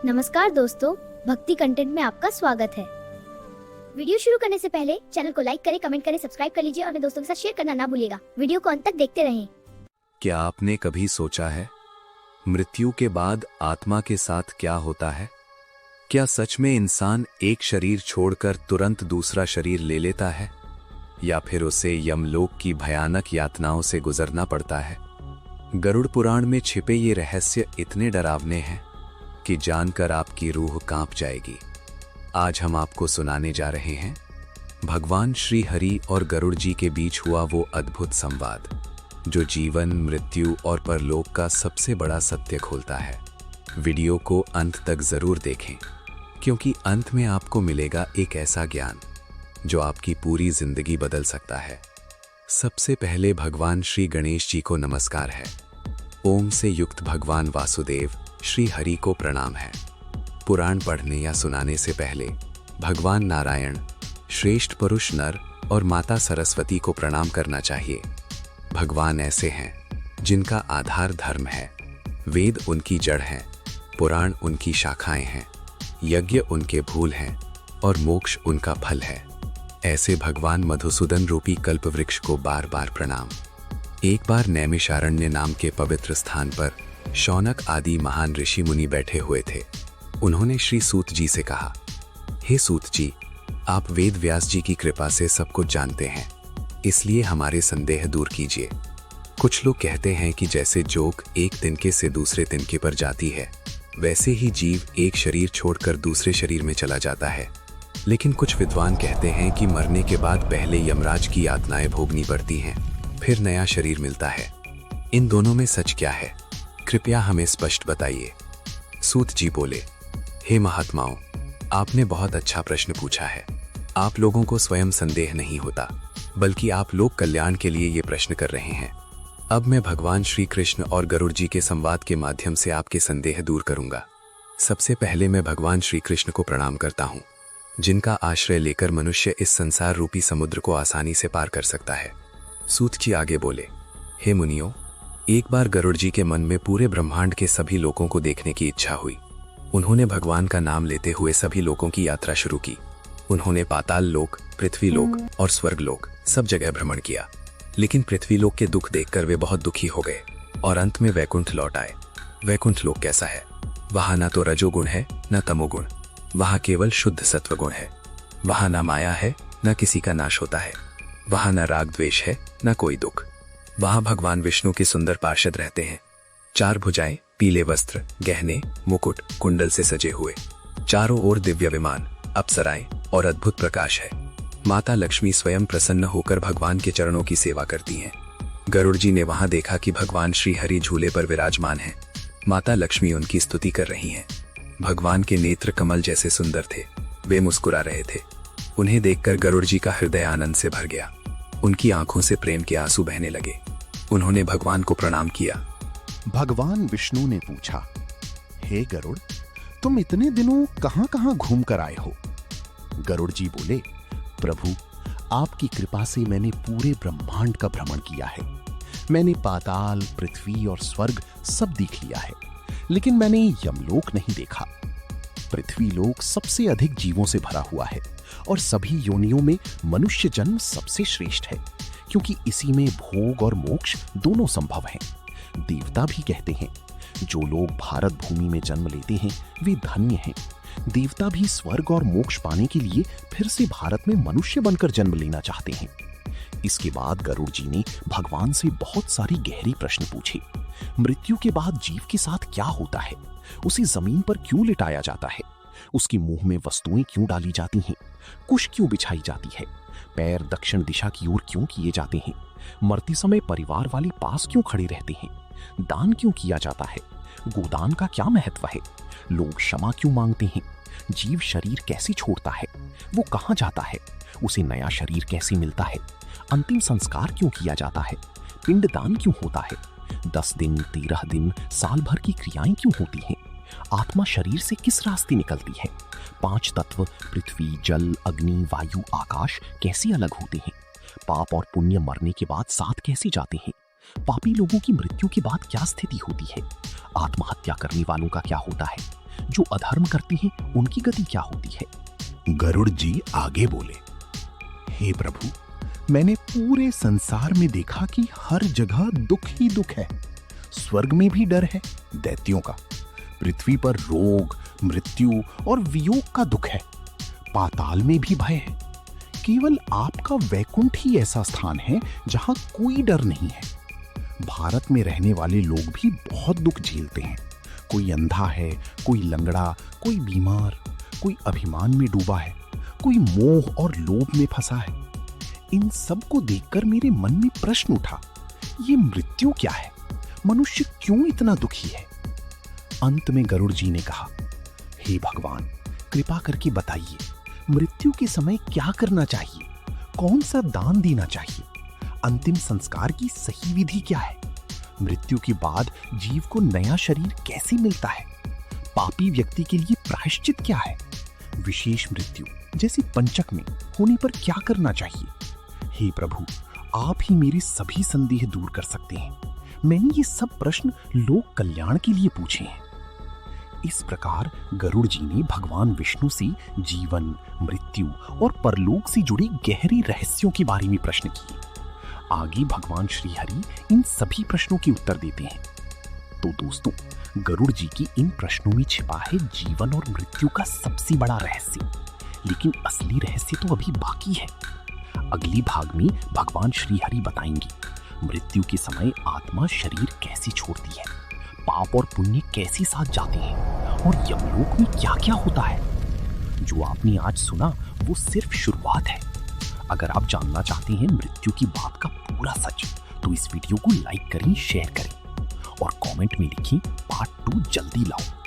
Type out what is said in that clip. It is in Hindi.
नमस्कार दोस्तों, भक्ति कंटेंट में आपका स्वागत है। वीडियो शुरू करने से पहले चैनल को लाइक करें, कमेंट करें, सब्सक्राइब कर लीजिए और अपने दोस्तों के साथ शेयर करना ना भूलिएगा। वीडियो को अंत तक देखते रहें। क्या आपने कभी सोचा है मृत्यु के बाद आत्मा के साथ क्या होता है? क्या सच में इंसान एक शरीर छोड़कर तुरंत दूसरा शरीर ले लेता है, या फिर उसे यमलोक की भयानक यातनाओं से गुजरना पड़ता है? गरुड़ पुराण में छिपे ये रहस्य इतने डरावने हैं कि जानकर आपकी रूह कांप जाएगी। आज हम आपको सुनाने जा रहे हैं भगवान श्री हरि और गरुड़ जी के बीच हुआ वो अद्भुत संवाद, जो जीवन, मृत्यु और परलोक का सबसे बड़ा सत्य खोलता है। वीडियो को अंत तक जरूर देखें, क्योंकि अंत में आपको मिलेगा एक ऐसा ज्ञान जो आपकी पूरी जिंदगी बदल सकता है। सबसे पहले भगवान श्री गणेश जी को नमस्कार है। ओम से युक्त भगवान वासुदेव श्री हरि को प्रणाम है। पुराण पढ़ने या सुनाने से पहले भगवान नारायण, श्रेष्ठ पुरुष नर और माता सरस्वती को प्रणाम करना चाहिए। भगवान ऐसे हैं जिनका आधार धर्म है, वेद उनकी जड़ हैं, पुराण उनकी शाखाएं हैं, यज्ञ उनके फूल हैं और मोक्ष उनका फल है। ऐसे भगवान मधुसूदन रूपी कल्पवृक्ष को बार बार प्रणाम। एक बार नैमिषारण्य नाम के पवित्र स्थान पर शौनक आदि महान ऋषि मुनि बैठे हुए थे। उन्होंने श्री सूत जी से कहा, हे सूत जी, आप वेद व्यास जी की कृपा से सब कुछ जानते हैं, इसलिए हमारे संदेह दूर कीजिए। कुछ लोग कहते हैं कि जैसे जोक एक तिनके से दूसरे तिनके पर जाती है, वैसे ही जीव एक शरीर छोड़कर दूसरे शरीर में चला जाता है। लेकिन कुछ विद्वान कहते हैं कि मरने के बाद पहले यमराज की यातनाएं भोगनी पड़ती हैं, फिर नया शरीर मिलता है। इन दोनों में सच क्या है? कृपया हमें स्पष्ट बताइए। सूत जी बोले, हे महात्माओं, आपने बहुत अच्छा प्रश्न पूछा है। आप लोगों को स्वयं संदेह नहीं होता, बल्कि आप लोग कल्याण के लिए ये प्रश्न कर रहे हैं। अब मैं भगवान श्री कृष्ण और गरुड़ जी के संवाद के माध्यम से आपके संदेह दूर करूंगा। सबसे पहले मैं भगवान श्री कृष्ण को प्रणाम करता हूँ, जिनका आश्रय लेकर मनुष्य इस संसार रूपी समुद्र को आसानी से पार कर सकता है। सूत जी आगे बोले, हे मुनियों, एक बार गरुड़ जी के मन में पूरे ब्रह्मांड के सभी लोगों को देखने की इच्छा हुई। उन्होंने भगवान का नाम लेते हुए सभी लोगों की यात्रा शुरू की। उन्होंने पाताल लोक, पृथ्वी लोक और स्वर्ग लोक सब जगह भ्रमण किया। लेकिन पृथ्वी लोक के दुख देखकर वे बहुत दुखी हो गए और अंत में वैकुंठ लौट आए। वैकुंठ लोक कैसा है? वहां ना तो रजोगुण है न तमोगुण, वहां केवल शुद्ध सत्वगुण है। वहां ना माया है न किसी का नाश होता है, वहां न राग द्वेष है न कोई दुख। वहां भगवान विष्णु के सुंदर पार्षद रहते हैं। 4 भुजाएं, पीले वस्त्र, गहने, मुकुट, कुंडल से सजे हुए, चारों ओर दिव्य विमान, अप्सराएं और अद्भुत प्रकाश है। माता लक्ष्मी स्वयं प्रसन्न होकर भगवान के चरणों की सेवा करती हैं। गरुड़ जी ने वहां देखा कि भगवान श्री हरि झूले पर विराजमान हैं। माता लक्ष्मी उनकी स्तुति कर रही हैं। भगवान के नेत्र कमल जैसे सुंदर थे, वे मुस्कुरा रहे थे। उन्हें देखकर गरुड़ जी का हृदय आनंद से भर गया। उनकी आंखों से प्रेम के आंसू बहने लगे। उन्होंने भगवान को प्रणाम किया। भगवान विष्णु ने पूछा, हे गरुड़, तुम इतने दिनों कहां-कहां घूम कर आए हो? गरुड़ जी बोले, प्रभु, आपकी कृपा से मैंने पूरे ब्रह्मांड का भ्रमण किया है। मैंने पाताल, पृथ्वी और स्वर्ग सब देख लिया है, लेकिन मैंने यमलोक नहीं देखा। पृथ्वी लोक सबसे अधिक जीवों से भरा हुआ है और सभी योनियों में मनुष्य जन्म सबसे श्रेष्ठ है, क्योंकि इसी में भोग और मोक्ष दोनों संभव हैं। देवता भी कहते हैं, जो लोग भारत भूमि में जन्म लेते हैं वे धन्य हैं। देवता भी स्वर्ग और मोक्ष पाने के लिए फिर से भारत में मनुष्य बनकर जन्म लेना चाहते हैं। इसके बाद गरुड़ जी ने भगवान से बहुत सारी गहरी प्रश्न पूछे। मृत्यु के बाद जीव के साथ क्या होता है? उसे जमीन पर क्यों लिटाया जाता है? उसके मुंह में वस्तुएं क्यों डाली जाती हैं? कुश क्यों बिछाई जाती है? पैर दक्षिण दिशा की ओर क्यों किए जाते हैं? मरते समय परिवार वाले पास क्यों खड़े रहते हैं? दान क्यों किया जाता है? गोदान का क्या महत्व है? लोग क्षमा क्यों मांगते हैं? जीव शरीर कैसे छोड़ता है? वो कहां जाता है? उसे नया शरीर कैसे मिलता है? अंतिम संस्कार क्यों किया जाता है? पिंडदान क्यों होता है? 10 दिन, 13 दिन, साल भर की क्रियाएं क्यों होती हैं? आत्मा शरीर से किस रास्ते निकलती है? 5 तत्व पृथ्वी, जल, अग्नि, वायु, आकाश कैसे अलग होते हैं? पाप और पुण्य मरने के बाद साथ कैसे जाते हैं? पापी लोगों की मृत्यु के बाद क्या स्थिति होती है? आत्महत्या करने वालों का क्या होता है? जो अधर्म करते हैं उनकी गति क्या होती है? गरुड़ जी आगे बोले, हे प्रभु, मैंने पूरे संसार में देखा कि हर जगह दुख ही दुख है। स्वर्ग में भी डर है दैत्यों का, पृथ्वी पर रोग, मृत्यु और वियोग का दुख है, पाताल में भी भय है। केवल आपका वैकुंठ ही ऐसा स्थान है जहां कोई डर नहीं है। भारत में रहने वाले लोग भी बहुत दुख झेलते हैं। कोई अंधा है, कोई लंगड़ा, कोई बीमार, कोई अभिमान में डूबा है, कोई मोह और लोभ में फंसा है। इन सब को देखकर मेरे मन में प्रश्न उठा, ये मृत्यु क्या है? मनुष्य क्यों इतना दुखी है? अंत में गरुड़ जी ने कहा, हे भगवान, कृपा करके बताइए, मृत्यु के समय क्या करना चाहिए? कौन सा दान देना चाहिए? अंतिम संस्कार की सही विधि क्या है? मृत्यु के बाद जीव को नया शरीर कैसे मिलता है? पापी व्यक्ति के लिए प्रायश्चित क्या है? विशेष मृत्यु जैसे पंचक में होने पर क्या करना चाहिए? हे प्रभु, आप ही मेरे सभी संदेह दूर कर सकते हैं। मैंने ये सब प्रश्न लोक कल्याण के लिए पूछे हैं। इस प्रकार गरुड़ जी ने भगवान विष्णु से जीवन, मृत्यु और परलोक से जुड़े गहरे रहस्यों के बारे में प्रश्न किए। आगे भगवान श्री हरि इन सभी प्रश्नों के उत्तर देते हैं। तो दोस्तों, गरुड़ जी की इन प्रश्नों में छिपा है जीवन और मृत्यु का सबसे बड़ा रहस्य। लेकिन असली रहस्य तो अभी बाकी है। अगली भाग में भगवान श्री हरि बताएंगे मृत्यु के समय आत्मा शरीर कैसे छोड़ती है, पाप और पुण्य कैसे साथ जाते हैं और यमलोक में क्या क्या होता है। जो आपने आज सुना वो सिर्फ शुरुआत है। अगर आप जानना चाहते हैं मृत्यु की बात का पूरा सच, तो इस वीडियो को लाइक करें, शेयर करें और कमेंट में लिखें पार्ट 2 जल्दी लाओ।